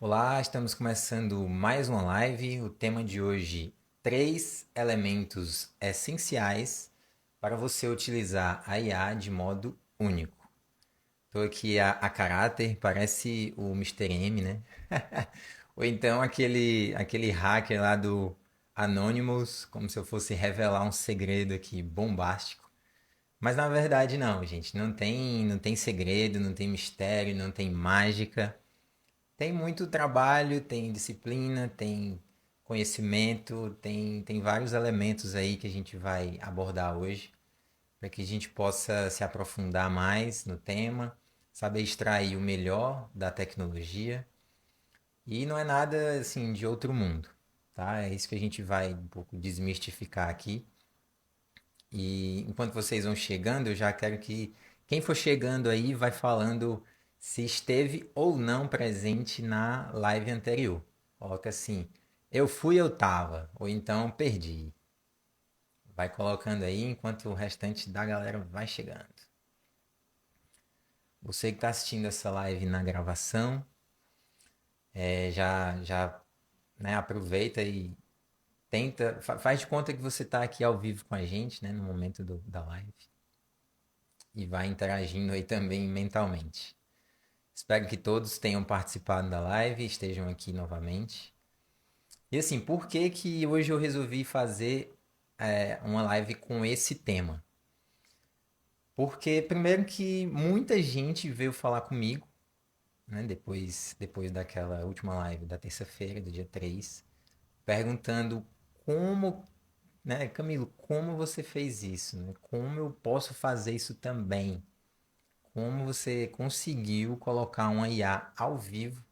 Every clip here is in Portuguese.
Olá, estamos começando mais uma live. O tema de hoje: três elementos essenciais para você utilizar a IA de modo único. Estou aqui a caráter, parece o Mister M, né? Ou então aquele hacker lá do Anonymous, como se eu fosse revelar um segredo aqui bombástico. Mas na verdade não, gente, não tem segredo, não tem mistério, não tem mágica. Tem muito trabalho, tem disciplina, tem conhecimento, tem vários elementos aí que a gente vai abordar hoje, para que a gente possa se aprofundar mais no tema, saber extrair o melhor da tecnologia. E não é nada assim de outro mundo, tá? É isso que a gente vai um pouco desmistificar aqui. E enquanto vocês vão chegando, eu já quero que quem for chegando aí vai falando se esteve ou não presente na live anterior. Coloca assim: eu fui, eu tava, ou então perdi. Vai colocando aí enquanto o restante da galera vai chegando. Você que está assistindo essa live na gravação, já né, aproveita e tenta, faz de conta que você está aqui ao vivo com a gente, né, no momento da live. E vai interagindo aí também mentalmente. Espero que todos tenham participado da live e estejam aqui novamente. E assim, por que que hoje eu resolvi fazer uma live com esse tema? Porque primeiro que muita gente veio falar comigo, né, depois daquela última live da terça-feira, do dia 3, perguntando como, né, Camilo, como você fez isso? Né? Como eu posso fazer isso também? Como você conseguiu colocar uma IA ao vivo,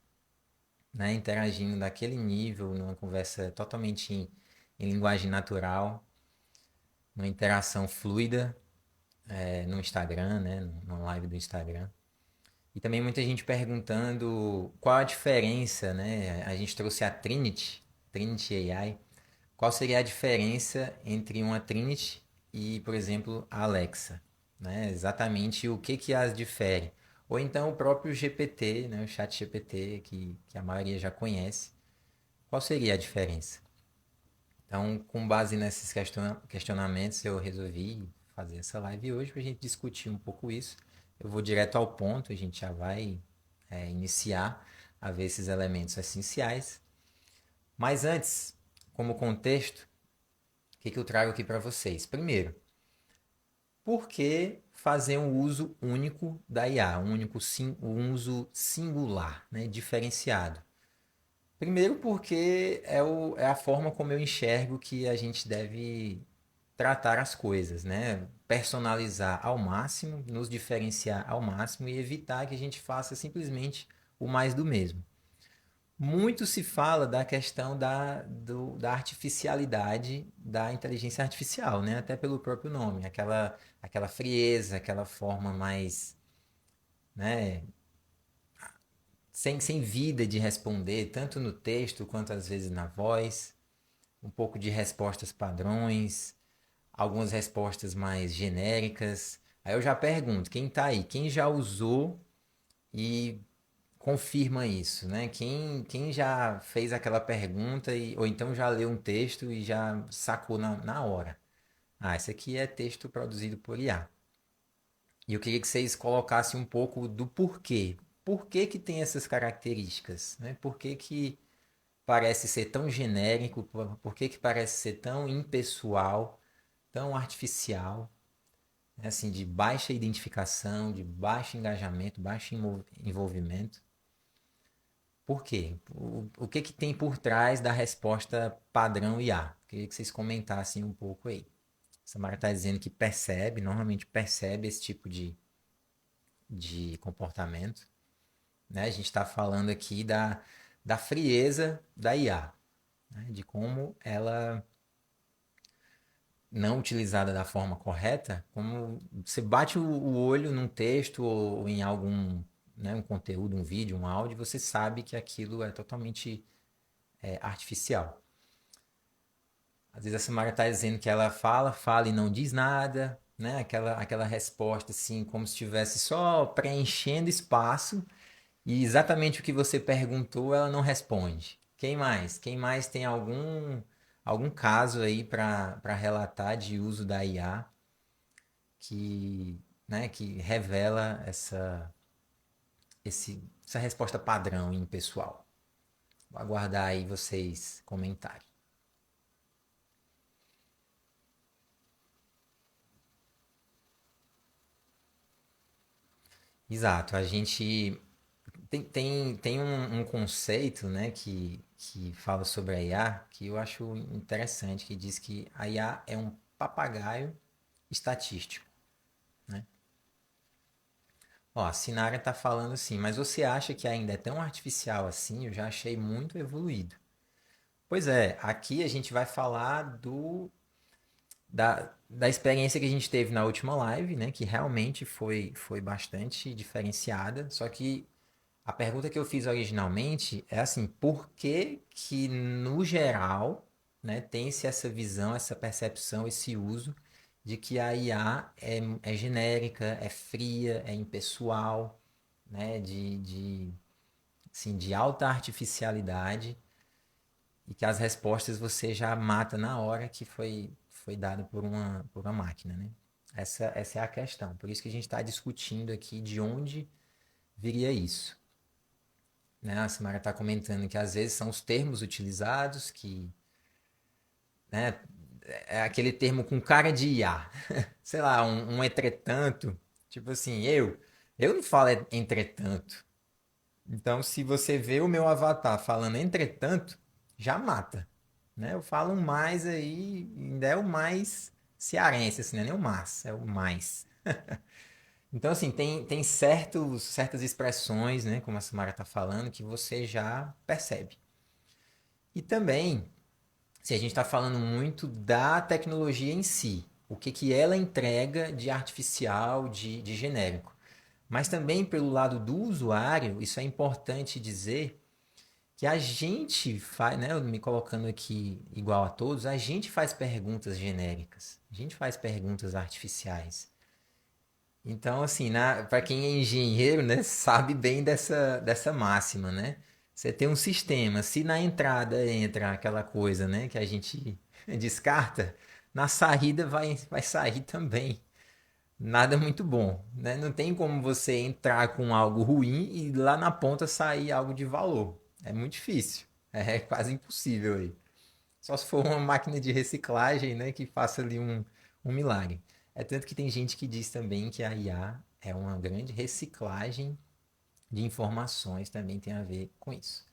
né, interagindo daquele nível, numa conversa totalmente em linguagem natural, uma interação fluida no Instagram, né, numa live do Instagram. E também muita gente perguntando qual a diferença, né? A gente trouxe a Trinity AI. Qual seria a diferença entre uma Trinity e, por exemplo, a Alexa? Né? Exatamente o que as difere. Ou então o próprio GPT, né? O chat GPT, que a maioria já conhece. Qual seria a diferença? Então, com base nesses questionamentos, eu resolvi fazer essa live hoje para a gente discutir um pouco isso. Eu vou direto ao ponto, a gente já vai iniciar a ver esses elementos essenciais. Mas antes, como contexto, o que eu trago aqui para vocês? Primeiro, por que fazer um uso único da IA, um uso singular, né, diferenciado? Primeiro porque é a forma como eu enxergo que a gente deve tratar as coisas, né? Personalizar ao máximo, nos diferenciar ao máximo e evitar que a gente faça simplesmente o mais do mesmo. Muito se fala da questão da artificialidade da inteligência artificial, né? Até pelo próprio nome, aquela frieza, aquela forma mais, né, sem vida de responder, tanto no texto quanto às vezes na voz, um pouco de respostas padrões, algumas respostas mais genéricas. Aí eu já pergunto, quem está aí? Quem já usou e confirma isso, né? Quem já fez aquela pergunta ou então já leu um texto e já sacou na hora? Ah, esse aqui é texto produzido por IA. E eu queria que vocês colocassem um pouco do porquê. Por que que tem essas características, né? Por que que parece ser tão genérico? Por que que parece ser tão impessoal, tão artificial? Né, assim, de baixa identificação, de baixo engajamento, baixo envolvimento. Por quê? O que que tem por trás da resposta padrão IA? Queria que vocês comentassem um pouco aí. Samara está dizendo que percebe, normalmente percebe esse tipo de comportamento. Né? A gente está falando aqui da frieza da IA, né? De como ela, não utilizada da forma correta, como você bate o olho num texto ou em algum, né, um conteúdo, um vídeo, um áudio, você sabe que aquilo é totalmente artificial. Às vezes a Samara está dizendo que ela fala e não diz nada, né? Aquela resposta assim, como se estivesse só preenchendo espaço E exatamente o que você perguntou, ela não responde. Quem mais? Quem mais tem algum caso aí para relatar de uso da IA que, né, que revela essa resposta padrão em pessoal? Vou aguardar aí vocês comentarem. Exato, a gente tem um conceito, né, que fala sobre a IA que eu acho interessante, que diz que a IA é um papagaio estatístico, né? Ó, a Sinara tá falando assim, mas você acha que ainda é tão artificial assim? Eu já achei muito evoluído. Pois é, aqui a gente vai falar da experiência que a gente teve na última live, né? Que realmente foi bastante diferenciada. Só que a pergunta que eu fiz originalmente é assim, por que que no geral, né, tem-se essa visão, essa percepção, esse uso de que a IA é genérica, é fria, é impessoal, né, assim, de alta artificialidade e que as respostas você já mata na hora que foi dado por uma máquina, né? Essa é a questão. Por isso que a gente está discutindo aqui de onde viria isso. Né? A Samara está comentando que às vezes são os termos utilizados que, né, é aquele termo com cara de IA. Sei lá, um entretanto. Tipo assim, eu não falo entretanto. Então, se você vê o meu avatar falando entretanto, já mata. Né? Eu falo um mais aí, ainda é o mais cearense, assim, não é nem o mais, é o mais. Então, assim, tem certas expressões, né, como a Samara está falando, que você já percebe. E também, se a gente está falando muito da tecnologia em si, o que, que ela entrega de artificial, de genérico. Mas também pelo lado do usuário, isso é importante dizer que a gente faz, né, me colocando aqui igual a todos, a gente faz perguntas genéricas, a gente faz perguntas artificiais. Então, assim, para quem é engenheiro, né, sabe bem dessa máxima, né? Você tem um sistema, se na entrada entra aquela coisa, né, que a gente descarta, na saída vai sair também. Nada muito bom, né? Não tem como você entrar com algo ruim e lá na ponta sair algo de valor. É muito difícil. É quase impossível aí. Só se for uma máquina de reciclagem, né, que faça ali um milagre. É tanto que tem gente que diz também que a IA é uma grande reciclagem de informações, também tem a ver com isso.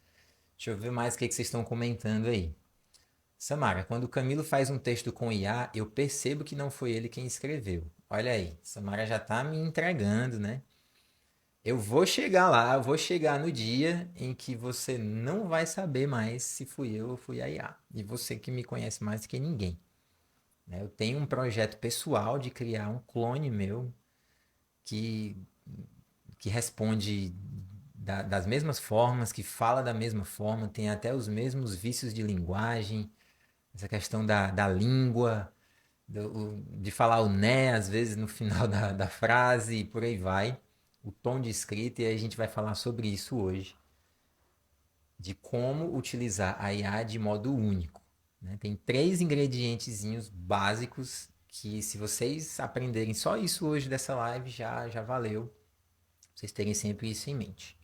Deixa eu ver mais o que vocês estão comentando aí. Samara, quando o Camilo faz um texto com IA, eu percebo que não foi ele quem escreveu. Olha aí, Samara já está me entregando, né? Eu vou chegar lá, eu vou chegar no dia em que você não vai saber mais se fui eu ou fui a IA. E você que me conhece mais do que ninguém, né? Eu tenho um projeto pessoal de criar um clone meu que, que responde das mesmas formas, que fala da mesma forma, tem até os mesmos vícios de linguagem, essa questão da língua, de falar o né, às vezes no final da frase e por aí vai, o tom de escrita, e aí a gente vai falar sobre isso hoje, de como utilizar a IA de modo único. Né? Tem três ingredientezinhos básicos que, se vocês aprenderem só isso hoje dessa live, já valeu. Vocês terem sempre isso em mente.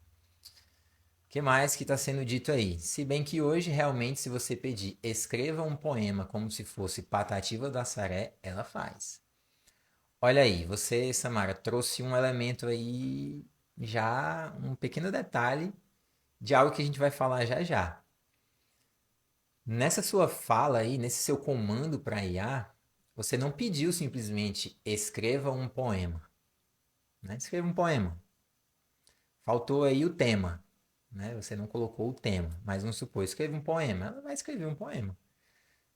O que mais que está sendo dito aí? Se bem que hoje, realmente, se você pedir escreva um poema como se fosse Patativa do Assaré, ela faz. Olha aí, você, Samara, trouxe um elemento aí, já um pequeno detalhe de algo que a gente vai falar já já. Nessa sua fala aí, nesse seu comando para IA, você não pediu simplesmente escreva um poema, né? Escreva um poema. Faltou aí o tema, né? Você não colocou o tema, mas vamos supor, escreva um poema. Ela vai escrever um poema.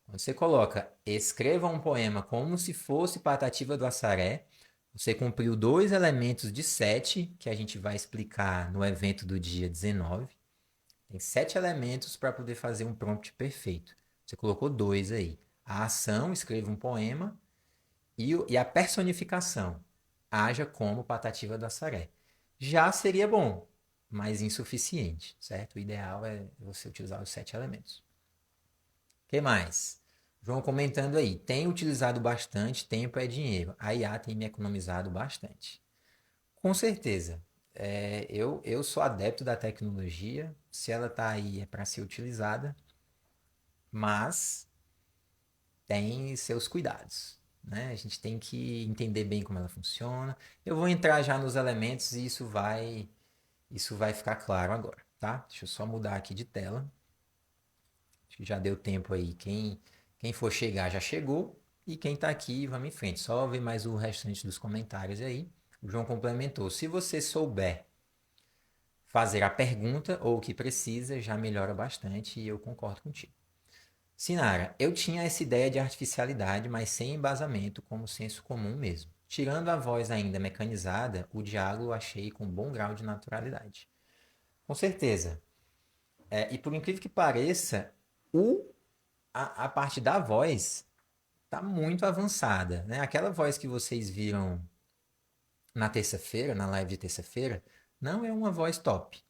Quando você coloca escreva um poema como se fosse Patativa do Assaré, você cumpriu dois elementos de sete, que a gente vai explicar no evento do dia 19. Tem sete elementos para poder fazer um prompt perfeito. Você colocou dois aí. A ação, escreva um poema, e a personificação, haja como Patativa do Assaré. Já seria bom, mas insuficiente, certo? O ideal é você utilizar os 7 elementos. O que mais? João comentando aí, tem utilizado bastante, tempo é dinheiro. A IA tem me economizado bastante. Com certeza. Eu sou adepto da tecnologia, se ela está aí é para ser utilizada, mas tem seus cuidados, né? A gente tem que entender bem como ela funciona. Eu vou entrar já nos elementos e isso vai ficar claro agora, tá? Deixa eu só mudar aqui de tela. Acho que já deu tempo aí. Quem for chegar já chegou. E quem está aqui, vamos em frente. Só ver mais o restante dos comentários aí. O João complementou. Se você souber fazer a pergunta ou o que precisa, já melhora bastante e eu concordo contigo. Sinara, eu tinha essa ideia de artificialidade, mas sem embasamento, como senso comum mesmo. Tirando a voz ainda mecanizada, o diálogo eu achei com bom grau de naturalidade. Com certeza. E por incrível que pareça, a parte da voz está muito avançada, né? Aquela voz que vocês viram na terça-feira, na live de terça-feira, não é uma voz top,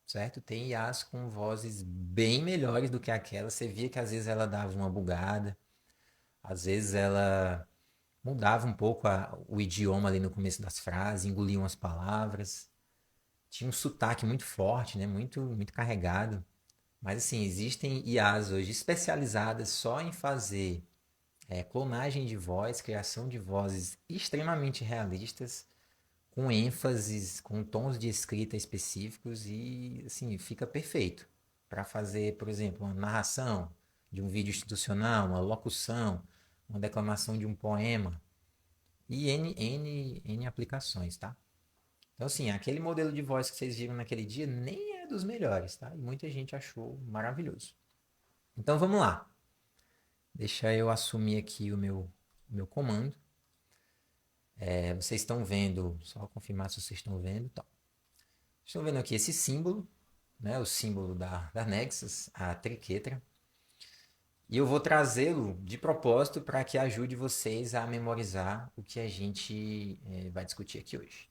certo? Tem IAs com vozes bem melhores do que aquela. Você via que às vezes ela dava uma bugada, às vezes ela mudava um pouco o idioma ali no começo das frases, engolia umas palavras. Tinha um sotaque muito forte, né? Muito, muito carregado. Mas assim, existem IAs hoje especializadas só em fazer clonagem de voz, criação de vozes extremamente realistas, com ênfases, com tons de escrita específicos e assim, fica perfeito para fazer, por exemplo, uma narração de um vídeo institucional, uma locução, uma declamação de um poema e N aplicações, tá? Então, assim, aquele modelo de voz que vocês viram naquele dia nem é dos melhores, tá? E muita gente achou maravilhoso. Então, vamos lá. Deixa eu assumir aqui o meu comando. Vocês estão vendo, só confirmar se vocês estão vendo. Então, estão vendo aqui esse símbolo, né? O símbolo da Nexus, a triquetra. E eu vou trazê-lo de propósito para que ajude vocês a memorizar o que a gente vai discutir aqui hoje.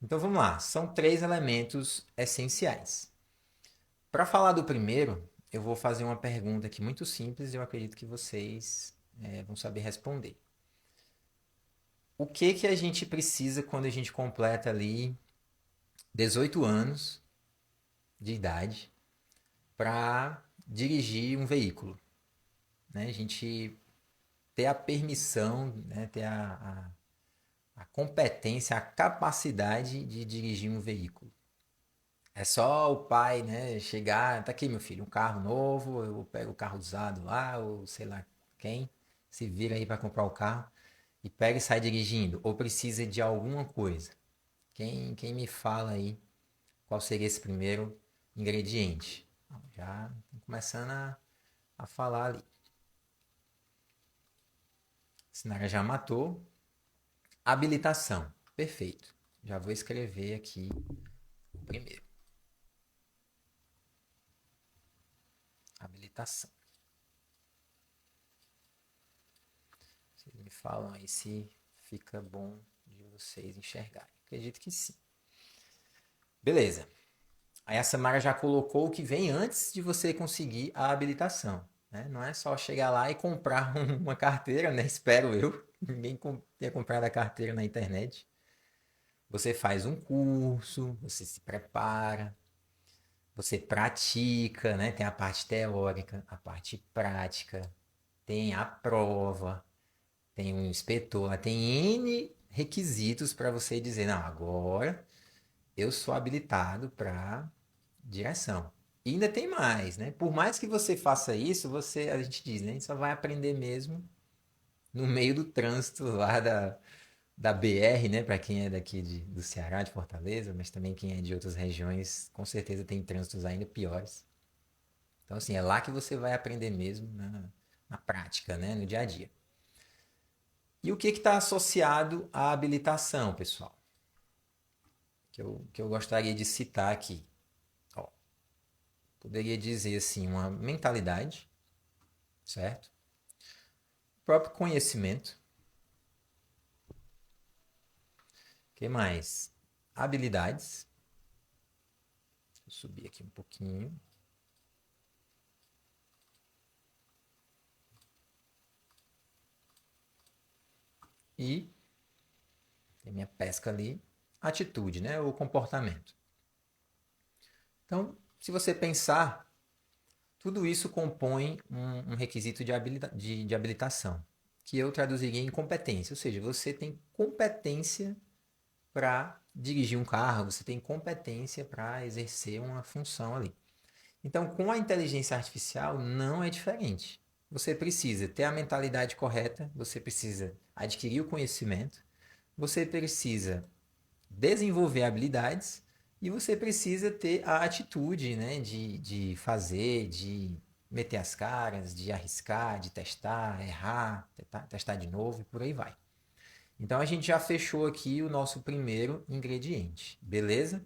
Então vamos lá, são 3 elementos essenciais. Para falar do primeiro, eu vou fazer uma pergunta aqui muito simples e eu acredito que vocês vão saber responder. O que a gente precisa quando a gente completa ali 18 anos de idade para dirigir um veículo? Né? A gente ter a permissão, né? Ter a competência, a capacidade de dirigir um veículo. É só o pai, né, chegar, tá aqui meu filho, um carro novo, eu pego o carro usado lá, ou sei lá quem, se vira aí para comprar o carro e pega e sai dirigindo, ou precisa de alguma coisa. Quem me fala aí qual seria esse primeiro ingrediente? Já começando a falar ali. Sinara já matou. Habilitação. Perfeito. Já vou escrever aqui o primeiro. Habilitação. Vocês me falam aí se fica bom de vocês enxergarem. Acredito que sim. Beleza. Aí a Samara já colocou o que vem antes de você conseguir a habilitação. Né? Não é só chegar lá e comprar uma carteira, né? Espero eu. Ninguém tenha comprado a carteira na internet. Você faz um curso, você se prepara, você pratica, né? Tem a parte teórica, a parte prática, tem a prova, tem um inspetor, tem N requisitos para você dizer, não, agora eu sou habilitado para direção. E ainda tem mais, né? Por mais que você faça isso, a gente diz, né? A gente só vai aprender mesmo no meio do trânsito lá da BR, né? Para quem é daqui do Ceará, de Fortaleza, mas também quem é de outras regiões, com certeza tem trânsitos ainda piores. Então, assim, é lá que você vai aprender mesmo na prática, né? No dia a dia. E o que está associado à habilitação, pessoal? Que eu gostaria de citar aqui. Ó, poderia dizer assim, uma mentalidade, certo? O próprio conhecimento. O que mais? Habilidades. subir aqui um pouquinho. E tem minha pesca ali. Atitude, né? O comportamento. Então, se você pensar, tudo isso compõe um requisito de habilitação, que eu traduziria em competência. Ou seja, você tem competência para dirigir um carro, você tem competência para exercer uma função ali. Então, com a inteligência artificial, não é diferente. Você precisa ter a mentalidade correta, você precisa adquirir o conhecimento, você precisa desenvolver habilidades e você precisa ter a atitude, né, de fazer, de meter as caras, de arriscar, de testar, errar, testar de novo e por aí vai. Então a gente já fechou aqui o nosso primeiro ingrediente, beleza?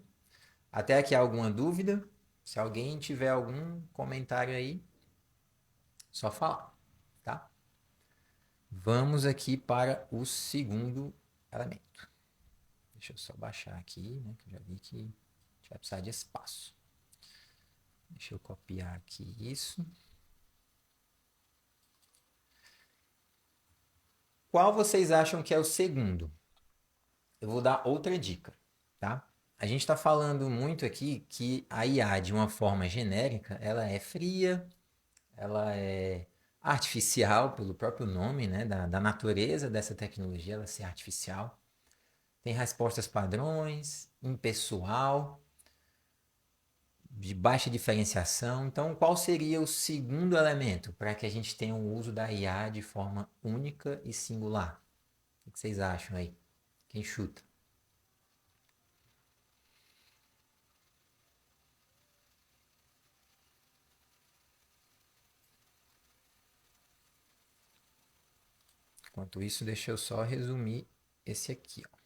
Até aqui alguma dúvida? Se alguém tiver algum comentário aí, só falar, tá? Vamos aqui para o segundo elemento. Deixa eu só baixar aqui, né? Que eu já vi que a gente vai precisar de espaço. Deixa eu copiar aqui isso. Qual vocês acham que é o segundo? Eu vou dar outra dica, tá? A gente está falando muito aqui que a IA, de uma forma genérica, ela é fria, ela é artificial, pelo próprio nome, né? Da natureza dessa tecnologia, ela ser artificial. Tem respostas padrões, impessoal, de baixa diferenciação. Então, qual seria o segundo elemento para que a gente tenha o uso da IA de forma única e singular? O que vocês acham aí? Quem chuta? Enquanto isso, deixa eu só resumir esse aqui. Ó.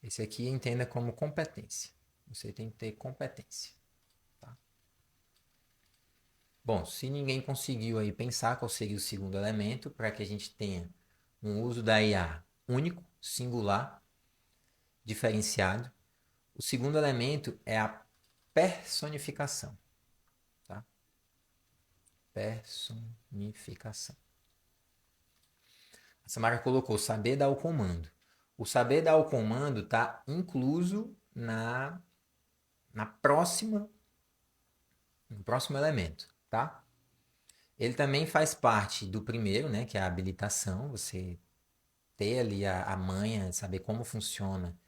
Esse aqui entenda como competência. Você tem que ter competência. Tá? Bom, se ninguém conseguiu aí pensar qual seria o segundo elemento para que a gente tenha um uso da IA único, singular, diferenciado, o segundo elemento é a personificação. Tá? Personificação. A Samara colocou saber dar o comando. O saber dar o comando está incluso na próxima, no próximo elemento, tá? Ele também faz parte do primeiro, né, que é a habilitação, você ter ali a manha, saber como funciona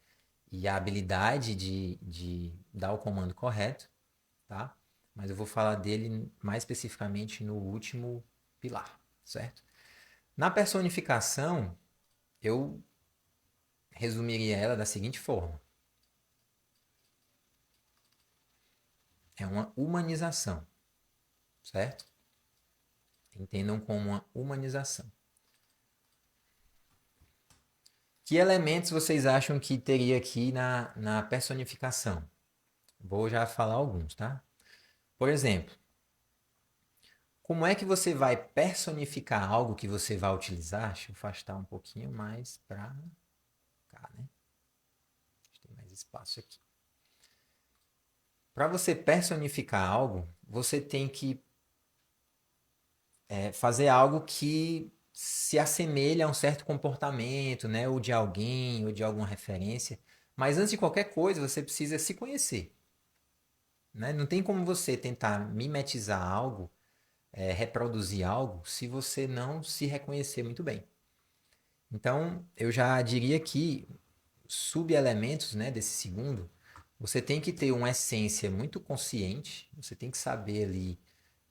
e a habilidade de dar o comando correto, tá? Mas eu vou falar dele mais especificamente no último pilar, certo? Na personificação, eu resumiria ela da seguinte forma: é uma humanização, certo? Entendam como uma humanização. Que elementos vocês acham que teria aqui na personificação? Vou já falar alguns, tá? Por exemplo, como é que você vai personificar algo que você vai utilizar? Deixa eu afastar um pouquinho mais para cá, né? Tem mais espaço aqui. Para você personificar algo, você tem que fazer algo que se assemelha a um certo comportamento, né? Ou de alguém, ou de alguma referência. Mas antes de qualquer coisa, você precisa se conhecer. Né? Não tem como você tentar mimetizar algo, reproduzir algo, se você não se reconhecer muito bem. Então, eu já diria que subelementos, né, desse segundo, você tem que ter uma essência muito consciente, você tem que saber ali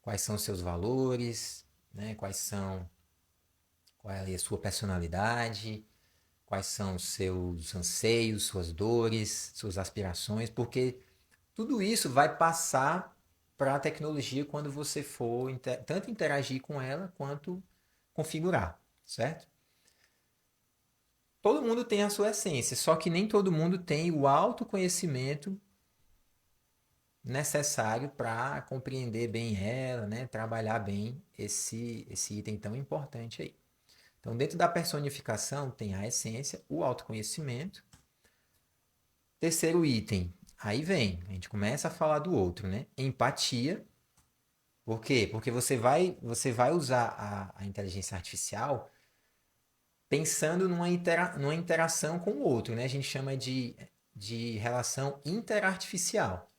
quais são os seus valores, né, qual é a sua personalidade, quais são os seus anseios, suas dores, suas aspirações, porque tudo isso vai passar para a tecnologia quando você for tanto interagir com ela quanto configurar, certo? Todo mundo tem a sua essência, só que nem todo mundo tem o autoconhecimento necessário para compreender bem ela, né? Trabalhar bem esse item tão importante aí. Então, dentro da personificação tem a essência, o autoconhecimento. Terceiro item, aí vem, a gente começa a falar do outro, né? Empatia. Por quê? Porque você vai usar a inteligência artificial pensando numa interação com o outro, né? A gente chama de relação interartificial.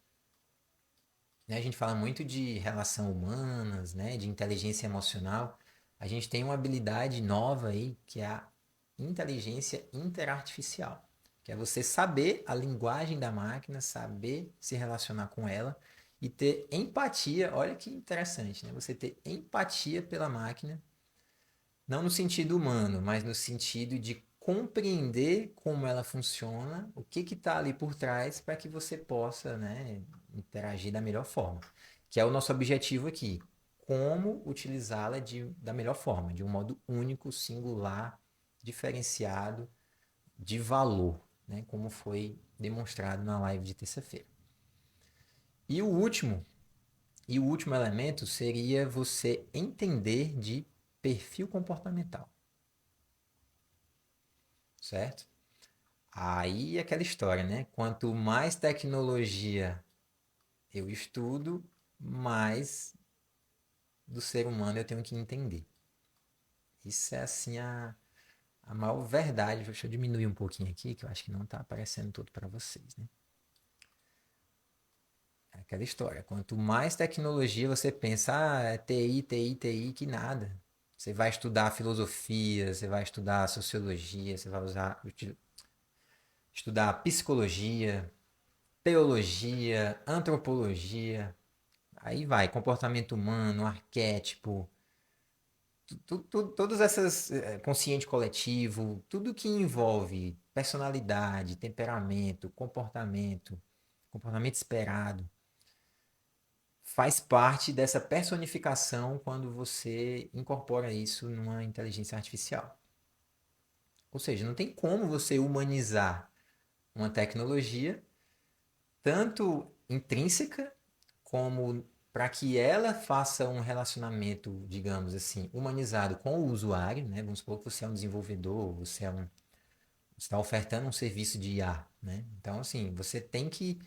Né? A gente fala muito de relação humanas, né? De inteligência emocional. A gente tem uma habilidade nova aí, que é a inteligência interartificial, que é você saber a linguagem da máquina, saber se relacionar com ela e ter empatia. Olha que interessante, né? Você ter empatia pela máquina, não no sentido humano, mas no sentido de compreender como ela funciona, o que está ali por trás para que você possa, né, interagir da melhor forma. Que é o nosso objetivo aqui. Como utilizá-la da melhor forma, de um modo único, singular, diferenciado, de valor, né, como foi demonstrado na live de terça-feira. E o último elemento seria você entender de perfil comportamental, certo? Aí é aquela história, né? Quanto mais tecnologia eu estudo, mais do ser humano eu tenho que entender. Isso é assim a maior verdade. Deixa eu diminuir um pouquinho aqui, que eu acho que não está aparecendo tudo para vocês, né? É aquela história. Quanto mais tecnologia você pensa, é TI, TI, TI, que nada. Você vai estudar filosofia, você vai estudar sociologia, você vai estudar psicologia, teologia, antropologia, aí vai, comportamento humano, arquétipo, todas essas, consciente coletivo, tudo que envolve personalidade, temperamento, comportamento esperado, faz parte dessa personificação quando você incorpora isso numa inteligência artificial. Ou seja, não tem como você humanizar uma tecnologia tanto intrínseca como para que ela faça um relacionamento, digamos assim, humanizado com o usuário, né? Vamos supor que você é um desenvolvedor, você está ofertando um serviço de IA, né? Então, assim, você tem que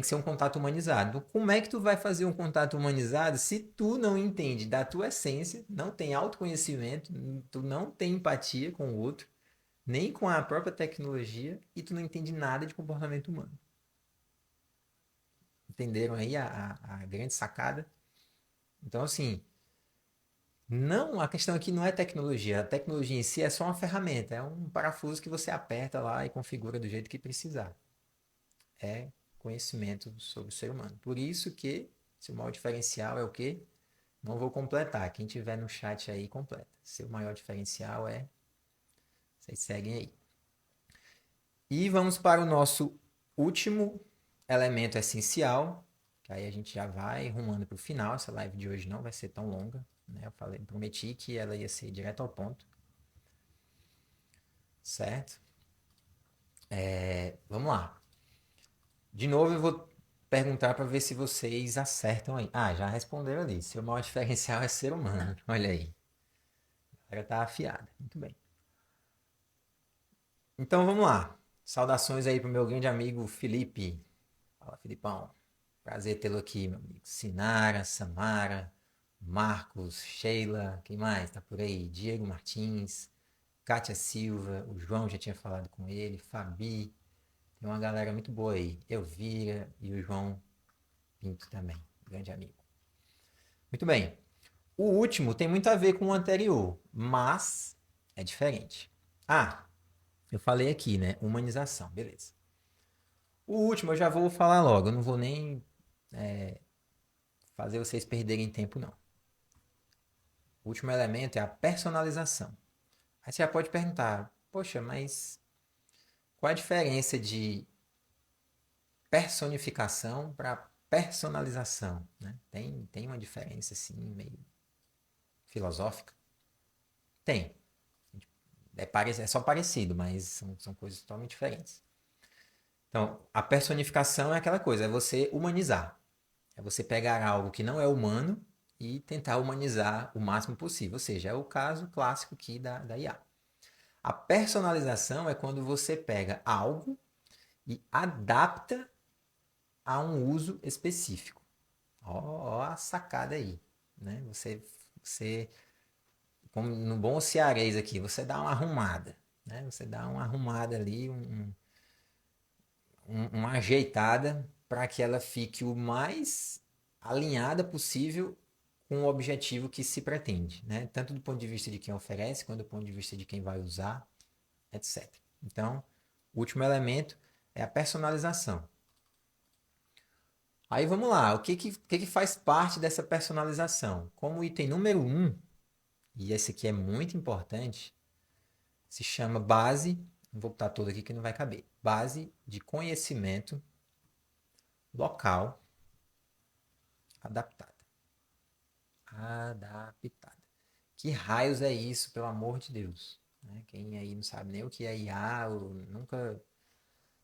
ser um contato humanizado. Como é que tu vai fazer um contato humanizado se tu não entende da tua essência, não tem autoconhecimento, tu não tem empatia com o outro, nem com a própria tecnologia e tu não entende nada de comportamento humano? Entenderam aí a grande sacada? Então, assim, não, a questão aqui não é tecnologia. A tecnologia em si é só uma ferramenta, é um parafuso que você aperta lá e configura do jeito que precisar. É conhecimento sobre o ser humano. Por isso que seu maior diferencial é o quê? Não vou completar. Quem tiver no chat aí, completa. Seu maior diferencial é. Vocês seguem aí. E vamos para o nosso último elemento essencial, que aí a gente já vai rumando para o final. Essa live de hoje não vai ser tão longa, né? Eu prometi que ela ia ser direto ao ponto, certo? Vamos lá. De novo eu vou perguntar para ver se vocês acertam aí. Ah, já responderam ali. Seu maior diferencial é ser humano. Olha aí. Ela tá afiada. Muito bem. Então vamos lá. Saudações aí pro meu grande amigo Felipe. Fala, Filipão. Prazer tê-lo aqui, meu amigo. Sinara, Samara, Marcos, Sheila, quem mais? Tá por aí? Diego Martins, Kátia Silva, o João já tinha falado com ele, Fabi, tem uma galera muito boa aí. Elvira e o João Pinto também, grande amigo. Muito bem. O último tem muito a ver com o anterior, mas é diferente. Ah, eu falei aqui, né? Humanização, beleza. O último eu já vou falar logo, eu não vou nem fazer vocês perderem tempo, não. O último elemento é a personalização. Aí você já pode perguntar, poxa, mas qual a diferença de personificação para personalização? Né? Tem uma diferença assim, meio filosófica? Tem. É só parecido, mas são coisas totalmente diferentes. Então, a personificação é aquela coisa, é você humanizar. É você pegar algo que não é humano e tentar humanizar o máximo possível. Ou seja, é o caso clássico aqui da IA. A personalização é quando você pega algo e adapta a um uso específico. Ó a sacada aí, né? Você, como no bom cearês aqui, você dá uma arrumada, né? Você dá uma arrumada ali, uma ajeitada para que ela fique o mais alinhada possível com o objetivo que se pretende, né? Tanto do ponto de vista de quem oferece, quanto do ponto de vista de quem vai usar, etc. Então, o último elemento é a personalização. Aí vamos lá, o que faz parte dessa personalização? Como item número um, e esse aqui é muito importante, se chama base, não vou botar todo aqui que não vai caber, base de conhecimento local adaptada. Adaptada. Que raios é isso, pelo amor de Deus? Né? Quem aí não sabe nem o que é IA, ou nunca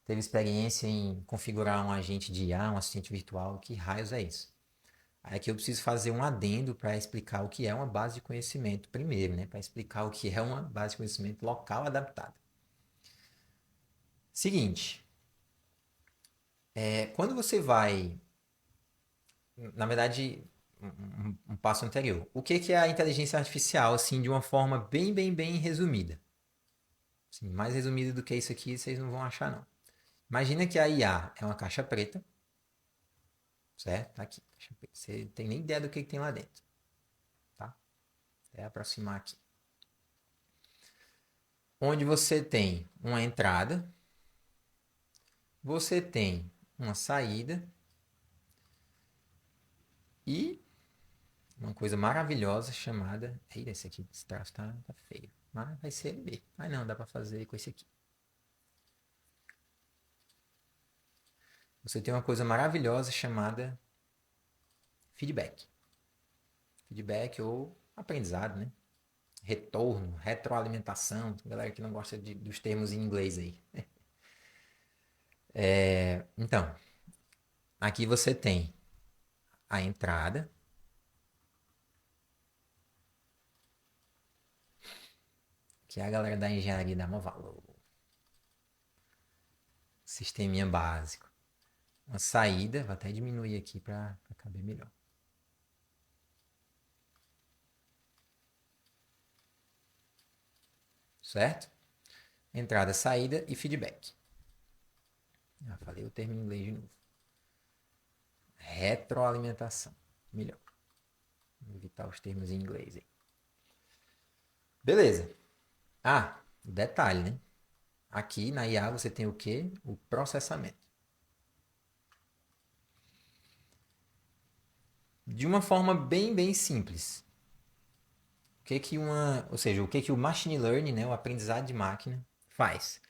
teve experiência em configurar um agente de IA, um assistente virtual, que raios é isso? Aqui eu preciso fazer um adendo para explicar o que é uma base de conhecimento primeiro, né? Para explicar o que é uma base de conhecimento local adaptada. Seguinte, quando você vai, na verdade, um passo anterior. O que é a inteligência artificial, assim, de uma forma bem resumida? Assim, mais resumida do que isso aqui, vocês não vão achar, não. Imagina que a IA é uma caixa preta, certo? Tá aqui, caixa preta. Você não tem nem ideia do que tem lá dentro, tá? É aproximar aqui. Onde você tem uma entrada, você tem uma saída e uma coisa maravilhosa chamada. Eita, esse aqui, esse traço tá feio. Mas vai ser LB. Mas não, dá para fazer com esse aqui. Você tem uma coisa maravilhosa chamada feedback. Feedback ou aprendizado, né? Retorno, retroalimentação. Tem galera que não gosta dos termos em inglês aí. Então, aqui você tem a entrada, que é a galera da engenharia dá maior valor. Sisteminha básico. Uma saída, vou até diminuir aqui para caber melhor. Certo? Entrada, saída e feedback. Já falei o termo em inglês de novo. Retroalimentação. Melhor. Vou evitar os termos em inglês aí. Beleza. Ah, detalhe, né? Aqui na IA você tem o que? O processamento. De uma forma bem simples. O que o machine learning, né, o aprendizado de máquina, faz?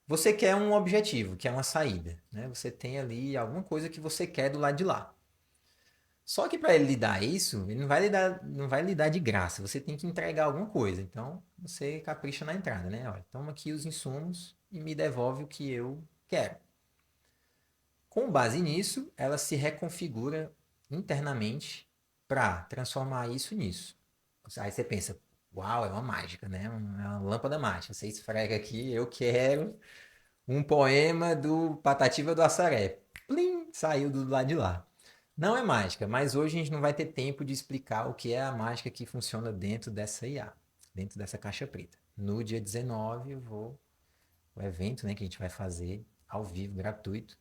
Você quer um objetivo, que é uma saída, né? Você tem ali alguma coisa que você quer do lado de lá. Só que para ele lhe dar isso, ele não vai lhe dar de graça. Você tem que entregar alguma coisa. Então, você capricha na entrada, né? Olha, toma aqui os insumos e me devolve o que eu quero. Com base nisso, ela se reconfigura internamente para transformar isso nisso. Aí você pensa, uau, é uma mágica, né? É uma lâmpada mágica. Você esfrega aqui, eu quero um poema do Patativa do Assaré. Plim, saiu do lado de lá. Não é mágica, mas hoje a gente não vai ter tempo de explicar o que é a mágica que funciona dentro dessa IA, dentro dessa caixa preta. No dia 19 o evento, né, que a gente vai fazer ao vivo, gratuito,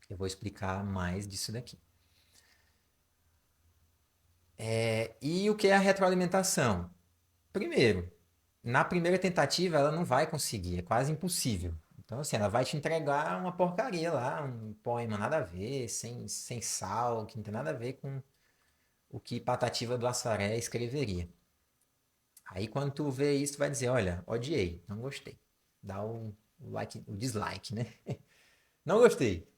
eu vou explicar mais disso daqui. E o que é a retroalimentação? Primeiro, na primeira tentativa ela não vai conseguir, é quase impossível. Então, assim, ela vai te entregar uma porcaria lá, um poema nada a ver, sem sal, que não tem nada a ver com o que Patativa do Assaré escreveria. Aí quando tu vê isso, tu vai dizer, olha, odiei, não gostei. Dá o dislike, né? Não gostei.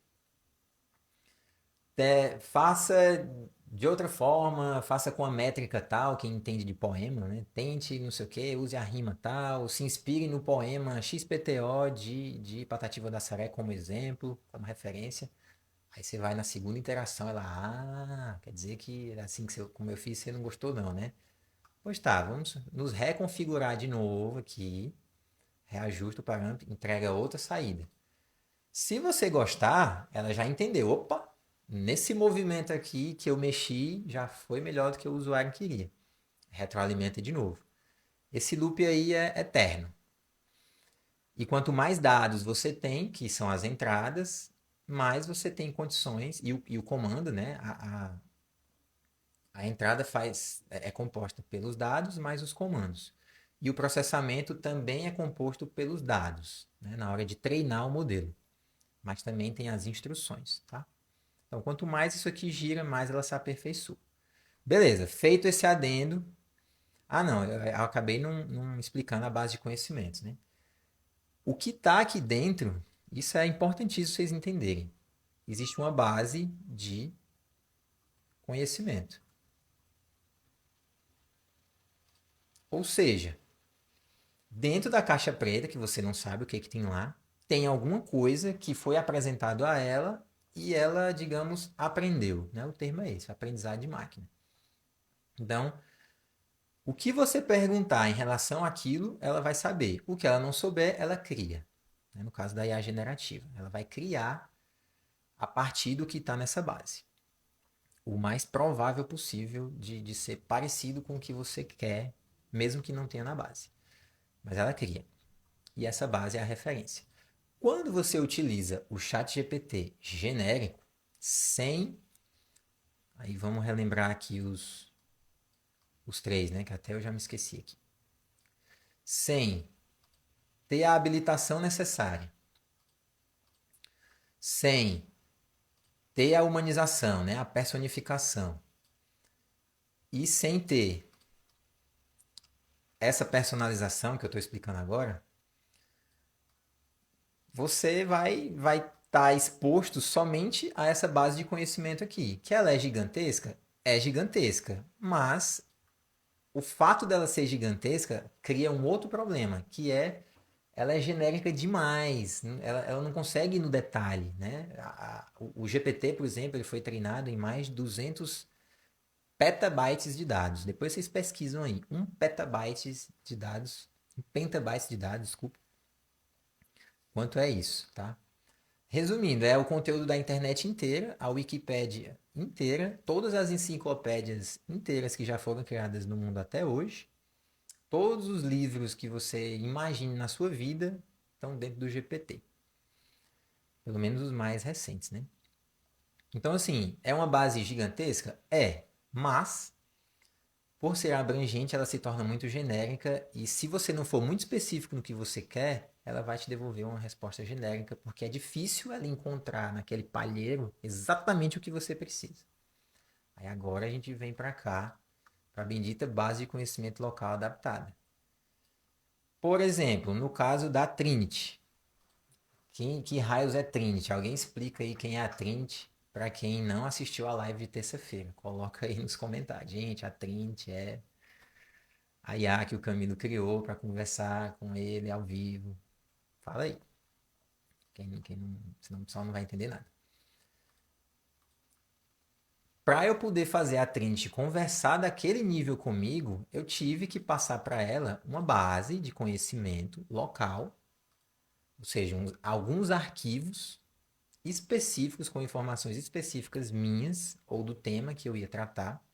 Faça de outra forma, faça com a métrica tal, quem entende de poema, né? Tente, não sei o que, use a rima tal, se inspire no poema XPTO de Patativa da Saré como exemplo, como referência. Aí você vai na segunda interação, ela, quer dizer que assim que como eu fiz, você não gostou não, né? Pois tá, vamos nos reconfigurar de novo aqui, reajusta o parâmetro, entrega outra saída. Se você gostar, ela já entendeu. Opa, nesse movimento aqui que eu mexi, já foi melhor do que o usuário queria. Retroalimenta de novo. Esse loop aí é eterno. E quanto mais dados você tem, que são as entradas, mais você tem condições, e o comando, né? A entrada é composta pelos dados mais os comandos. E o processamento também é composto pelos dados, né, na hora de treinar o modelo. Mas também tem as instruções, tá? Então, quanto mais isso aqui gira, mais ela se aperfeiçoa. Beleza, feito esse adendo. Ah, não, eu acabei não explicando a base de conhecimentos, né? O que está aqui dentro, isso é importantíssimo vocês entenderem. Existe uma base de conhecimento. Ou seja, dentro da caixa preta, que você não sabe o que, que tem lá, tem alguma coisa que foi apresentado a ela e ela, digamos, aprendeu. Né? O termo é esse, aprendizado de máquina. Então, o que você perguntar em relação àquilo, ela vai saber. O que ela não souber, ela cria. Né? No caso da IA generativa, ela vai criar a partir do que está nessa base. O mais provável possível de ser parecido com o que você quer, mesmo que não tenha na base. Mas ela cria. E essa base é a referência. Quando você utiliza o chat GPT genérico, sem. Aí vamos relembrar aqui os três, né? Que até eu já me esqueci aqui. Sem ter a habilitação necessária, sem ter a humanização, né? A personificação, e sem ter essa personalização que eu estou explicando agora, você vai estar exposto somente a essa base de conhecimento aqui. Que ela é gigantesca? É gigantesca. Mas o fato dela ser gigantesca cria um outro problema, que é ela é genérica demais. Ela não consegue ir no detalhe. Né? O GPT, por exemplo, ele foi treinado em mais de 200 petabytes de dados. Depois vocês pesquisam aí. 1 petabyte de dados. 1 petabyte de dados, desculpa. Quanto é isso, tá? Resumindo, é o conteúdo da internet inteira, a Wikipédia inteira, todas as enciclopédias inteiras que já foram criadas no mundo até hoje, todos os livros que você imagine na sua vida estão dentro do GPT. Pelo menos os mais recentes, né? Então, assim, é uma base gigantesca? É, mas por ser abrangente, ela se torna muito genérica e se você não for muito específico no que você quer, ela vai te devolver uma resposta genérica, porque é difícil ela encontrar naquele palheiro exatamente o que você precisa. Aí agora a gente vem para cá, para a bendita base de conhecimento local adaptada. Por exemplo, no caso da Trinity. Que raios é Trinity? Alguém explica aí quem é a Trinity para quem não assistiu a live de terça-feira. Coloca aí nos comentários. Gente, a Trinity é a IA que o Camilo criou para conversar com ele ao vivo. Fala aí. Quem não, senão o pessoal não vai entender nada. Para eu poder fazer a Trinity conversar daquele nível comigo, eu tive que passar para ela uma base de conhecimento local, ou seja, alguns arquivos específicos com informações específicas minhas ou do tema que eu ia tratar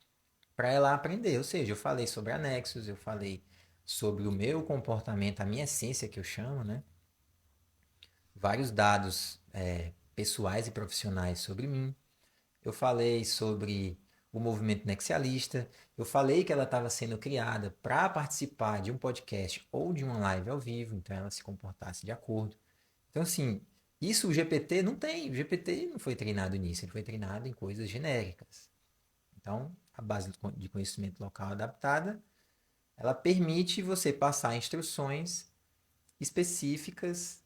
para ela aprender. Ou seja, eu falei sobre anexos, eu falei sobre o meu comportamento, a minha essência que eu chamo, né? Vários dados pessoais e profissionais sobre mim. Eu falei sobre o movimento nexialista. Eu falei que ela estava sendo criada para participar de um podcast ou de uma live ao vivo, então ela se comportasse de acordo. Então, assim, isso o GPT não tem. O GPT não foi treinado nisso, ele foi treinado em coisas genéricas. Então, a base de conhecimento local adaptada, ela permite você passar instruções específicas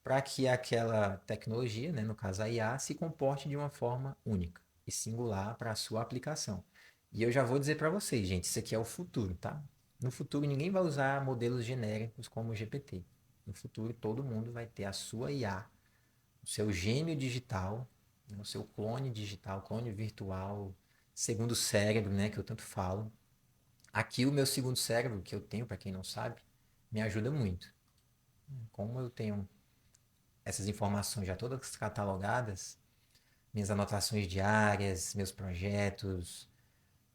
para que aquela tecnologia, né, no caso a IA, se comporte de uma forma única e singular para a sua aplicação. E eu já vou dizer para vocês, gente, isso aqui é o futuro, tá? No futuro ninguém vai usar modelos genéricos como o GPT. No futuro todo mundo vai ter a sua IA, o seu gêmeo digital, né, o seu clone digital, clone virtual, segundo cérebro, né, que eu tanto falo. Aqui o meu segundo cérebro, que eu tenho, para quem não sabe, me ajuda muito. Como eu tenho essas informações já todas catalogadas, minhas anotações diárias, meus projetos,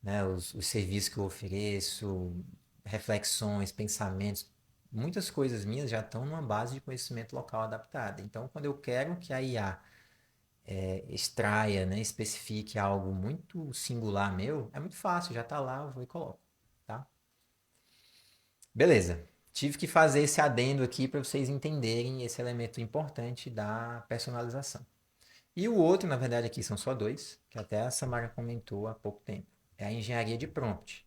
né, os serviços que eu ofereço, reflexões, pensamentos, muitas coisas minhas já estão numa base de conhecimento local adaptada. Então, quando eu quero que a IA extraia, né, especifique algo muito singular meu, é muito fácil, já está lá, eu vou e coloco, tá? Beleza. Tive que fazer esse adendo aqui para vocês entenderem esse elemento importante da personalização. E o outro, na verdade, aqui são só dois, que até a Samara comentou há pouco tempo. É a engenharia de prompt,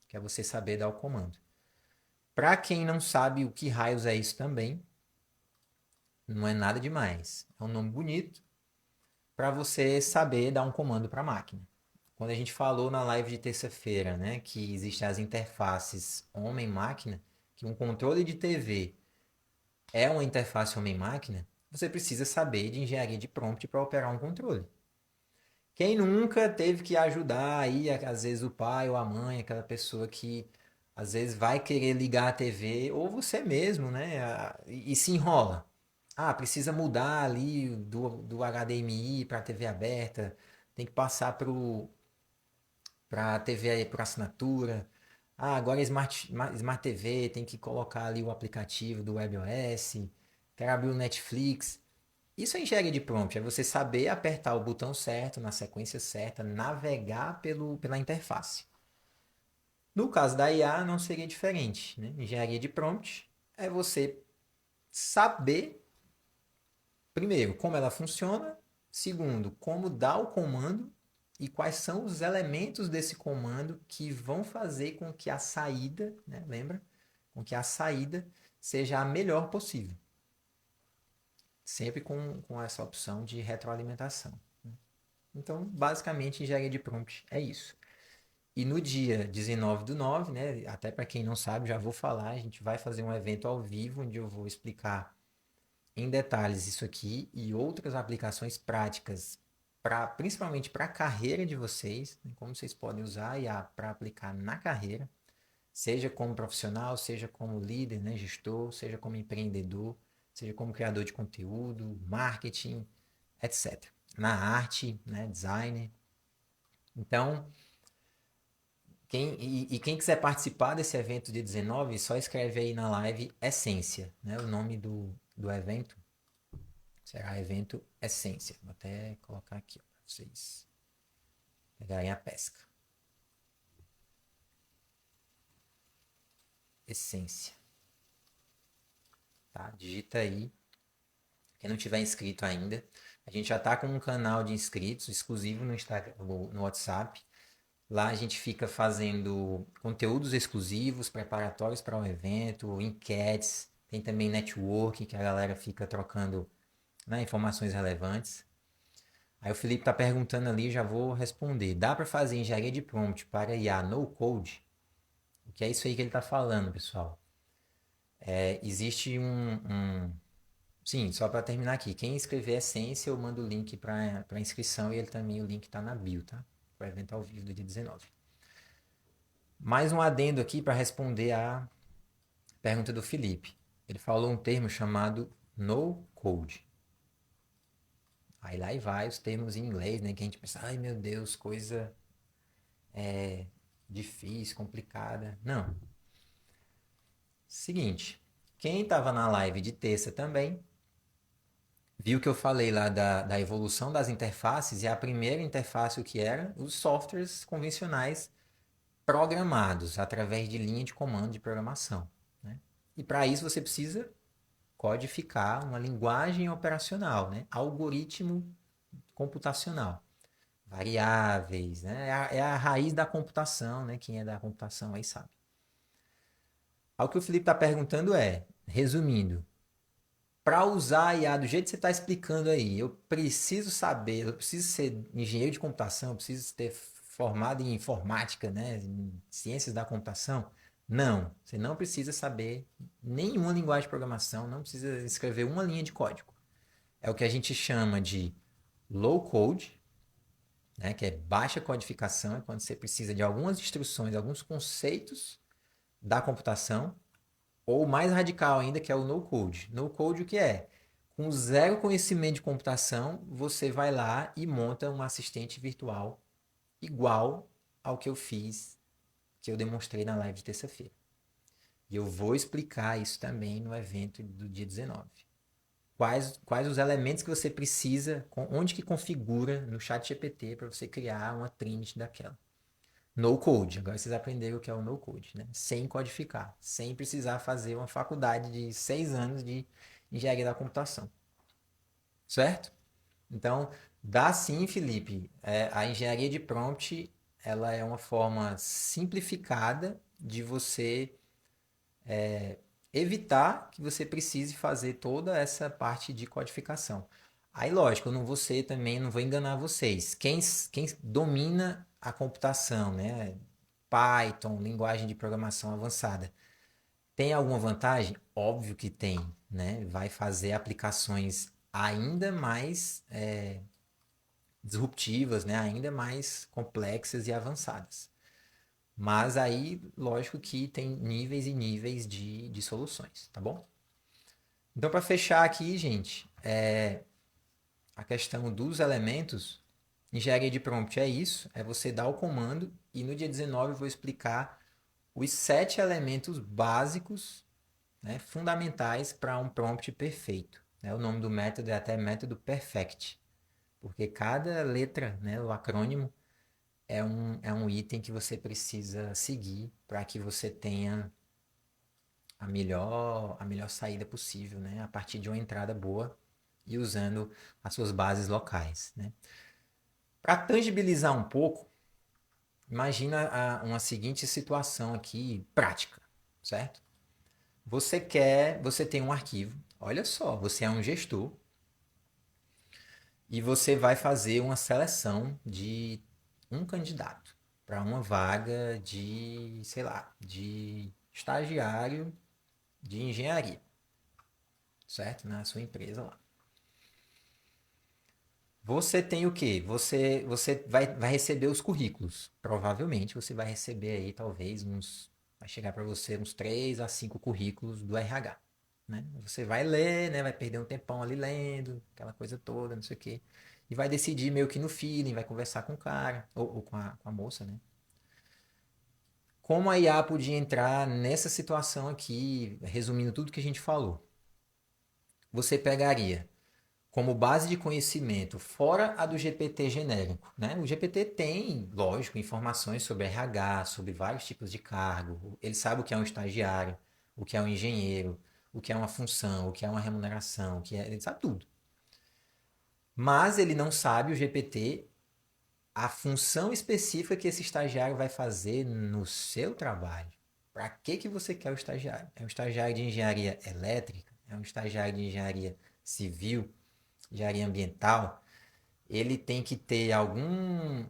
que é você saber dar o comando. Para quem não sabe o que raios é isso também, não é nada demais. É um nome bonito para você saber dar um comando para a máquina. Quando a gente falou na live de terça-feira, né, que existem as interfaces homem-máquina, que um controle de TV é uma interface homem-máquina, você precisa saber de engenharia de prompt para operar um controle. Quem nunca teve que ajudar aí, às vezes o pai ou a mãe, aquela pessoa que às vezes vai querer ligar a TV, ou você mesmo, né? E se enrola. Ah, precisa mudar ali do HDMI para a TV aberta, tem que passar para a TV por assinatura. Ah, agora Smart TV, tem que colocar ali o aplicativo do WebOS, quero abrir o Netflix. Isso é engenharia de prompt, é você saber apertar o botão certo, na sequência certa, navegar pela interface. No caso da IA, não seria diferente. Né? Engenharia de prompt é você saber, primeiro, como ela funciona, segundo, como dar o comando e quais são os elementos desse comando que vão fazer com que a saída, né, lembra? Com que a saída seja a melhor possível. Sempre com essa opção de retroalimentação. Então, basicamente, engenharia de prompt é isso. E no dia 19/9, né, até para quem não sabe, já vou falar, a gente vai fazer um evento ao vivo onde eu vou explicar em detalhes isso aqui e outras aplicações práticas, principalmente para a carreira de vocês, né, como vocês podem usar a IA para aplicar na carreira, seja como profissional, seja como líder, né, gestor, seja como empreendedor, seja como criador de conteúdo, marketing, etc. Na arte, né, designer. Então, quem quiser participar desse evento de 19, só escreve aí na live Essência, né? O nome do evento será evento Essência. Vou até colocar aqui para vocês pegarem a pesca. Essência. Tá? Digita aí. Quem não tiver inscrito ainda, a gente já está com um canal de inscritos exclusivo no Instagram, no WhatsApp. Lá a gente fica fazendo conteúdos exclusivos, preparatórios para o evento, enquetes, tem também networking, que a galera fica trocando, né, informações relevantes. Aí o Felipe está perguntando ali, já vou responder. Dá para fazer engenharia de prompt para IA no code? O que é isso aí que ele está falando, pessoal? Existe Sim, só para terminar aqui. Quem escrever Essência, eu mando o link para inscrição e ele também, o link está na bio, tá? Para o evento ao vivo do dia 19. Mais um adendo aqui para responder a pergunta do Felipe. Ele falou um termo chamado no code. Aí lá e vai os termos em inglês, né? Que a gente pensa, ai meu Deus, coisa difícil, complicada. Não. Seguinte, quem estava na live de terça também viu que eu falei lá da evolução das interfaces e a primeira interface o que era? Os softwares convencionais programados através de linha de comando de programação. Né? E para isso você precisa codificar uma linguagem operacional, né? Algoritmo computacional. Variáveis, né? É a raiz da computação, né? Quem é da computação aí sabe. O que o Felipe está perguntando é, resumindo, para usar a IA do jeito que você está explicando aí, eu preciso saber, eu preciso ser engenheiro de computação, eu preciso ter formado em informática, né? Em ciências da computação. Não, você não precisa saber nenhuma linguagem de programação, não precisa escrever uma linha de código. É o que a gente chama de low code, né, que é baixa codificação, é quando você precisa de algumas instruções, alguns conceitos da computação, ou mais radical ainda, que é o no code. No code o que é? Com zero conhecimento de computação, você vai lá e monta um assistente virtual igual ao que eu fiz, que eu demonstrei na live de terça-feira. E eu vou explicar isso também no evento do dia 19. Quais os elementos que você precisa, onde que configura no chat GPT para você criar uma Trinity daquela. No code, agora vocês aprenderam o que é o no code, né? Sem codificar, sem precisar fazer uma faculdade de 6 anos de engenharia da computação, certo? Então, dá sim, Felipe. A engenharia de prompt, ela é uma forma simplificada de você evitar que você precise fazer toda essa parte de codificação. Aí, lógico, eu não vou ser também, não vou enganar vocês. Quem domina a computação, né? Python, linguagem de programação avançada, tem alguma vantagem? Óbvio que tem, né? Vai fazer aplicações ainda mais disruptivas, né? Ainda mais complexas e avançadas. Mas aí, lógico que tem níveis e níveis de soluções, tá bom? Então, para fechar aqui, gente, a questão dos elementos, engenharia de prompt é isso, é você dar o comando e no dia 19 eu vou explicar os 7 elementos básicos, né, fundamentais para um prompt perfeito. Né? O nome do método é até método perfect, porque cada letra, né, o acrônimo, é um item que você precisa seguir para que você tenha a melhor saída possível, né? A partir de uma entrada boa e usando as suas bases locais, né? Para tangibilizar um pouco, imagina uma seguinte situação aqui prática, certo? Você tem um arquivo, olha só, você é um gestor e você vai fazer uma seleção de um candidato para uma vaga de, sei lá, de estagiário de engenharia, certo? Na sua empresa lá. Você tem o quê? Você vai receber os currículos. Provavelmente você vai receber aí, talvez, vai chegar para você uns 3 a 5 currículos do RH. Né? Você vai ler, né? Vai perder um tempão ali lendo, aquela coisa toda, não sei o quê. E vai decidir meio que no feeling, vai conversar com o cara, ou com a moça, né? Como a IA podia entrar nessa situação aqui, resumindo tudo que a gente falou? Você pegaria como base de conhecimento, fora a do GPT genérico, né? O GPT tem, lógico, informações sobre RH, sobre vários tipos de cargo. Ele sabe o que é um estagiário, o que é um engenheiro, o que é uma função, o que é uma remuneração, ele sabe tudo. Mas ele não sabe, o GPT, a função específica que esse estagiário vai fazer no seu trabalho. Para que você quer o estagiário? É um estagiário de engenharia elétrica? É um estagiário de engenharia civil? Engenharia ambiental? Ele tem que ter algum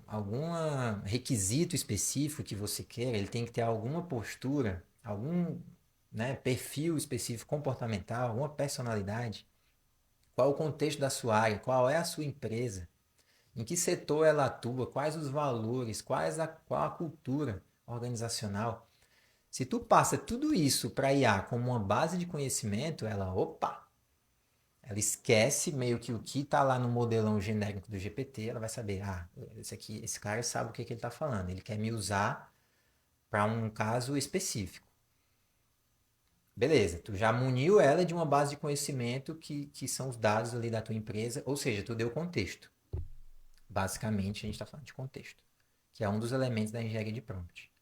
requisito específico que você queira, ele tem que ter alguma postura, algum, né, perfil específico comportamental, alguma personalidade. Qual o contexto da sua área? Qual é a sua empresa? Em que setor ela atua? Quais os valores? Qual a cultura organizacional? Se tu passa tudo isso para a IA como uma base de conhecimento, ela esquece meio que o que está lá no modelão genérico do GPT, ela vai saber, esse cara sabe o que ele está falando, ele quer me usar para um caso específico. Beleza, tu já muniu ela de uma base de conhecimento que são os dados ali da tua empresa, ou seja, tu deu contexto. Basicamente, a gente está falando de contexto, que é um dos elementos da engenharia de prompt.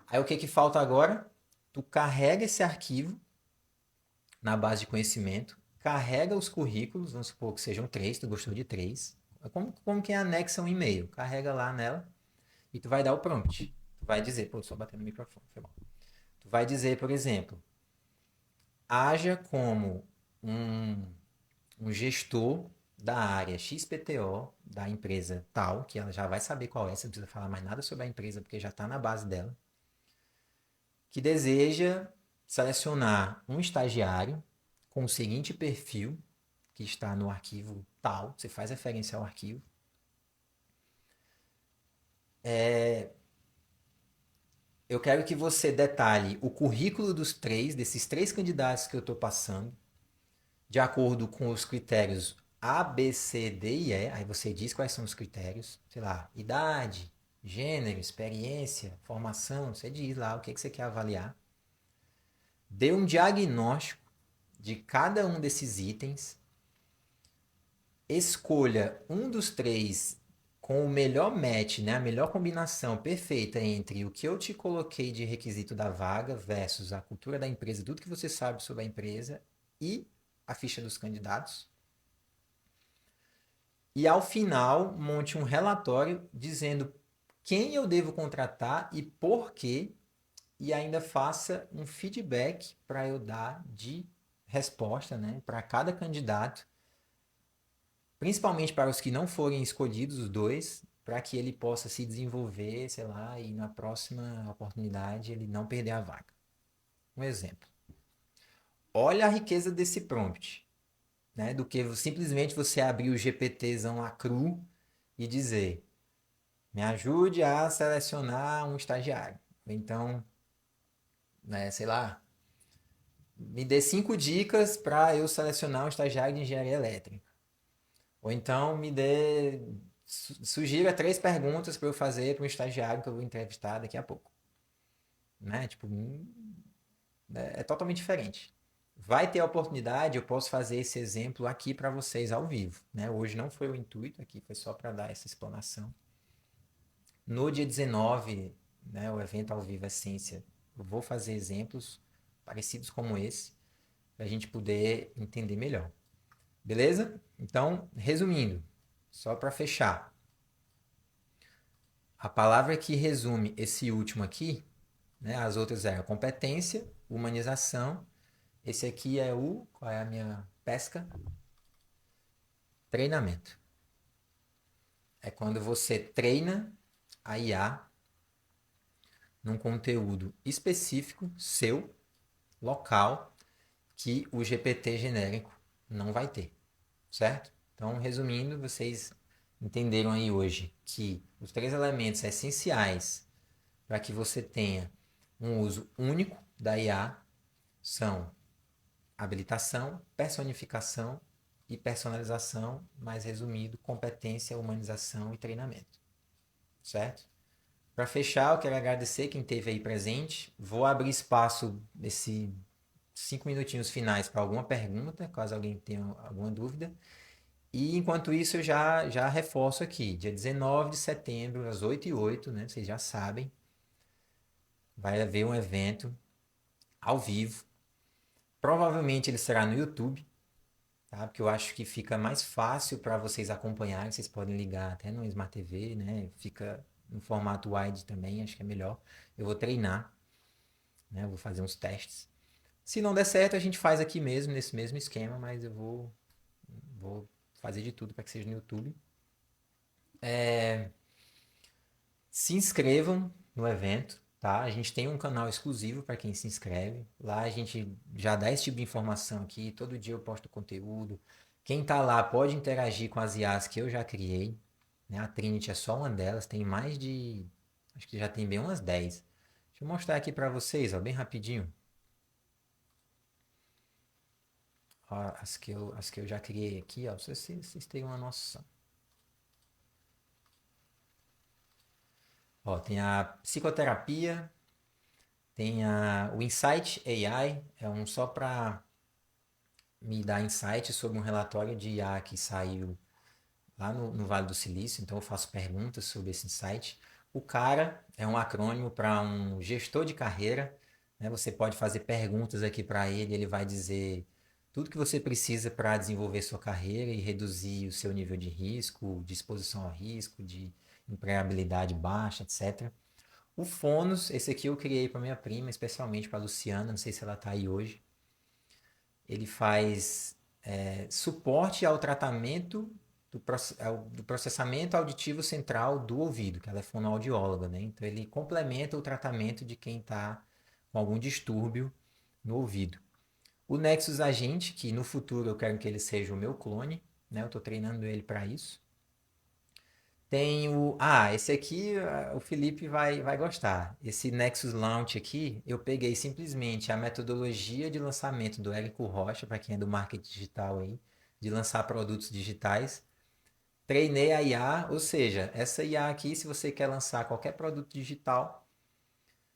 Aí o que falta agora? Tu carrega esse arquivo na base de conhecimento, carrega os currículos, vamos supor que sejam 3, tu gostou de 3. Como que anexa um e-mail? Carrega lá nela e tu vai dar o prompt. Tu vai dizer, só bater no microfone, foi bom. Tu vai dizer, por exemplo, haja como um gestor da área XPTO da empresa tal, que ela já vai saber qual é, você não precisa falar mais nada sobre a empresa, porque já está na base dela, que deseja selecionar um estagiário com o seguinte perfil, que está no arquivo tal, você faz referência ao arquivo. Eu quero que você detalhe o currículo desses três candidatos que eu estou passando. de acordo com os critérios A, B, C, D e E. Aí você diz quais são os critérios, sei lá, idade, gênero, experiência, formação, você diz lá o que você quer avaliar. Dê um diagnóstico de cada um desses itens. Escolha um dos três com o melhor match, né? A melhor combinação perfeita entre o que eu te coloquei de requisito da vaga versus a cultura da empresa, tudo que você sabe sobre a empresa e a ficha dos candidatos. E ao final, monte um relatório dizendo quem eu devo contratar e por quê, e ainda faça um feedback para eu dar de resposta, né, para cada candidato, principalmente para os que não forem escolhidos, os dois, para que ele possa se desenvolver, sei lá, e na próxima oportunidade ele não perder a vaga. Um exemplo. Olha a riqueza desse prompt, né, do que simplesmente você abrir o GPTzão lá cru e dizer: me ajude a selecionar um estagiário. Então, né, sei lá, me dê 5 dicas para eu selecionar um estagiário de engenharia elétrica. Ou então me dê, sugira 3 perguntas para eu fazer para um estagiário que eu vou entrevistar daqui a pouco. Né? Tipo, é totalmente diferente. Vai ter a oportunidade, eu posso fazer esse exemplo aqui para vocês ao vivo. Né? Hoje não foi o intuito, aqui foi só para dar essa explanação. No dia 19, né, o evento ao vivo Essência, eu vou fazer exemplos parecidos como esse, para a gente poder entender melhor. Beleza? Então, resumindo, só para fechar. A palavra que resume esse último aqui, né, as outras eram competência, humanização. Esse aqui é o, qual é a minha pesca? Treinamento. É quando você treina a IA num conteúdo específico, seu, local, que o GPT genérico não vai ter, certo? Então, resumindo, vocês entenderam aí hoje que os 3 elementos essenciais para que você tenha um uso único da IA são habilitação, personificação e personalização, mais resumido, competência, humanização e treinamento, certo? Para fechar, eu quero agradecer quem esteve aí presente. Vou abrir espaço nesse 5 minutinhos finais para alguma pergunta, caso alguém tenha alguma dúvida. E enquanto isso, eu já reforço aqui, dia 19 de setembro, às 8h08, né? Vocês já sabem, vai haver um evento ao vivo. Provavelmente ele será no YouTube, tá? Porque eu acho que fica mais fácil para vocês acompanharem. Vocês podem ligar até no Smart TV, né? Fica no formato wide também, acho que é melhor. Eu vou treinar, né? Eu vou fazer uns testes. Se não der certo, a gente faz aqui mesmo, nesse mesmo esquema, mas eu vou fazer de tudo para que seja no YouTube. Se inscrevam no evento, tá? A gente tem um canal exclusivo para quem se inscreve. Lá a gente já dá esse tipo de informação aqui. Todo dia eu posto conteúdo. Quem tá lá pode interagir com as IAs que eu já criei. Né? A Trinity é só uma delas. Tem mais de. Acho que já tem bem umas 10. Deixa eu mostrar aqui para vocês, ó, bem rapidinho. Ó, as que eu já criei aqui, ó, pra vocês terem uma noção. Ó, tem a psicoterapia, tem o Insight AI, é um só para me dar insight sobre um relatório de IA que saiu lá no Vale do Silício, então eu faço perguntas sobre esse insight. O CARA é um acrônimo para um gestor de carreira, né? Você pode fazer perguntas aqui para ele, ele vai dizer tudo que você precisa para desenvolver sua carreira e reduzir o seu nível de risco, de exposição ao risco, de empregabilidade baixa, etc. O Fonos, esse aqui eu criei para minha prima, especialmente para a Luciana, não sei se ela está aí hoje. Ele faz suporte ao tratamento do processamento auditivo central do ouvido, que ela é fonoaudióloga, né? Então ele complementa o tratamento de quem está com algum distúrbio no ouvido. O Nexus Agente, que no futuro eu quero que ele seja o meu clone, né? Eu estou treinando ele para isso. Tem o. Esse aqui o Felipe vai gostar. Esse Nexus Launch aqui, eu peguei simplesmente a metodologia de lançamento do Érico Rocha, para quem é do marketing digital aí, de lançar produtos digitais. Treinei a IA, ou seja, essa IA aqui, se você quer lançar qualquer produto digital,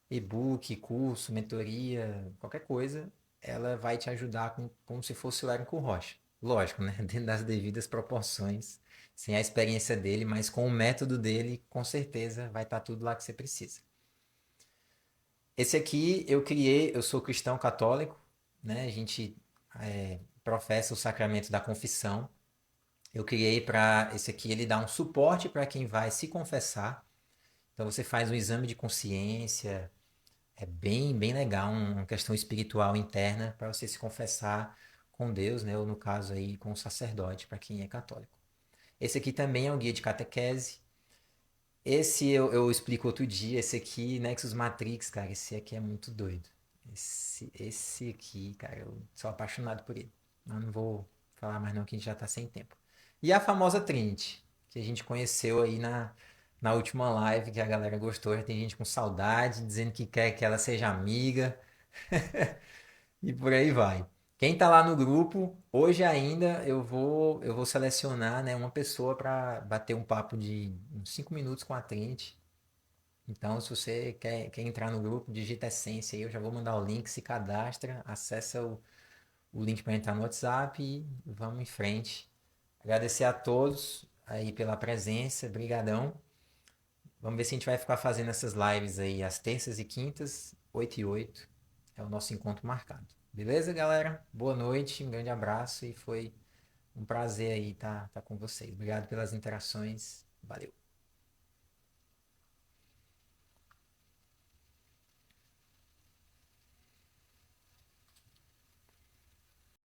e-book, curso, mentoria, qualquer coisa, ela vai te ajudar como se fosse o Érico Rocha. Lógico, né? Dentro das devidas proporções, sem a experiência dele, mas com o método dele, com certeza vai estar tudo lá que você precisa. Esse aqui eu criei, eu sou cristão católico, né? A gente professa o sacramento da confissão. Eu criei para esse aqui, ele dá um suporte para quem vai se confessar. Então você faz um exame de consciência, é bem legal, uma questão espiritual interna para você se confessar com Deus, né? Ou no caso aí com o sacerdote, para quem é católico. Esse aqui também é um guia de catequese. Esse eu explico outro dia. Esse aqui, Nexus Matrix, cara, esse aqui é muito doido. Esse aqui, cara, eu sou apaixonado por ele. Mas não vou falar mais não, que a gente já tá sem tempo. E a famosa Trinity, que a gente conheceu aí na última live, que a galera gostou. Já tem gente com saudade, dizendo que quer que ela seja amiga. E por aí vai. Quem tá lá no grupo, hoje ainda eu vou selecionar, né, uma pessoa para bater um papo de uns 5 minutos com a Trinity. Então, se você quer entrar no grupo, digita Essência aí, eu já vou mandar o link, se cadastra, acessa o link para entrar no WhatsApp e vamos em frente. Agradecer a todos aí pela presença, brigadão. Vamos ver se a gente vai ficar fazendo essas lives aí às terças e quintas, 8 e 8. É o nosso encontro marcado. Beleza, galera? Boa noite, um grande abraço e foi um prazer aí estar com vocês. Obrigado pelas interações. Valeu.